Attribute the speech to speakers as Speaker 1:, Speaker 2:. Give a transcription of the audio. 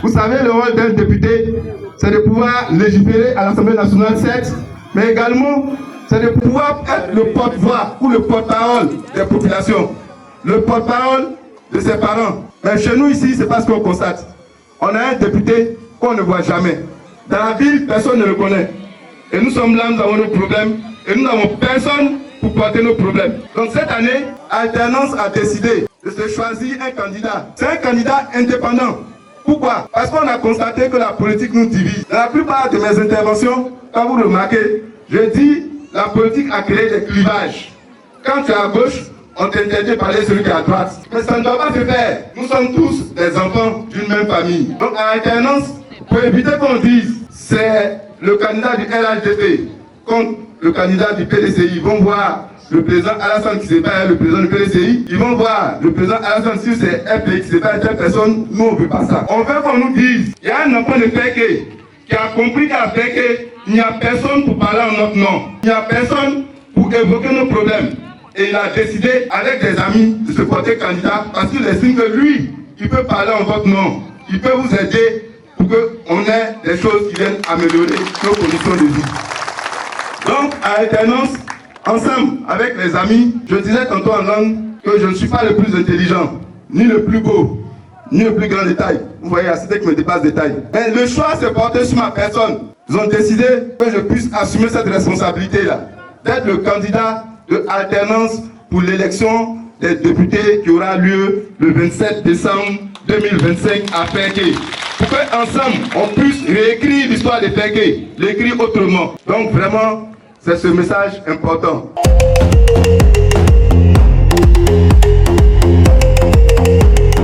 Speaker 1: Vous savez, le rôle d'un député, c'est de pouvoir légiférer à l'Assemblée nationale, certes, mais également, c'est de pouvoir être le porte-voix ou le porte-parole des populations, le porte-parole de ses parents. Mais chez nous ici, c'est pas ce qu'on constate. On a un député qu'on ne voit jamais. Dans la ville, personne ne le connaît. Et nous sommes là, nous avons nos problèmes, et nous n'avons personne pour porter nos problèmes. Donc cette année, Alternance a décidé de se choisir un candidat. C'est un candidat indépendant. Pourquoi? Parce qu'on a constaté que la politique nous divise. Dans la plupart de mes interventions, quand vous remarquez, je dis la politique a créé des clivages. Quand tu es à gauche, on t'interdit de parler de celui qui est à droite. Mais ça ne doit pas se faire. Nous sommes tous des enfants d'une même famille. Donc à Alternance, pour éviter qu'on dise c'est le candidat du LHDP contre le candidat du PDCI, ils vont voir le président Alassane qui sépare le président du PDCI, ils vont voir le président Alassane si c'est un pays qui sépare telle personne, nous on ne veut pas ça. On veut qu'on nous dise, il y a un enfant de Féké qui a compris qu'à Féké, il n'y a personne pour parler en notre nom. Il n'y a personne pour évoquer nos problèmes. Et il a décidé, avec des amis, de se porter candidat parce qu'il estime que lui, il peut parler en votre nom. Il peut vous aider pour qu'on ait des choses qui viennent améliorer nos conditions de vie. Donc, à Alternance, ensemble, avec les amis, je disais tantôt en langue que je ne suis pas le plus intelligent, ni le plus beau, ni le plus grand détail. Vous voyez, la cité qui me dépasse détail. Mais le choix s'est porté sur ma personne. Ils ont décidé que je puisse assumer cette responsabilité-là, d'être le candidat de Alternance pour l'élection des députés qui aura lieu le 27 décembre 2025 à Féké. Pour qu'ensemble, on puisse réécrire l'histoire de Féké, l'écrire autrement. Donc vraiment, c'est ce message important.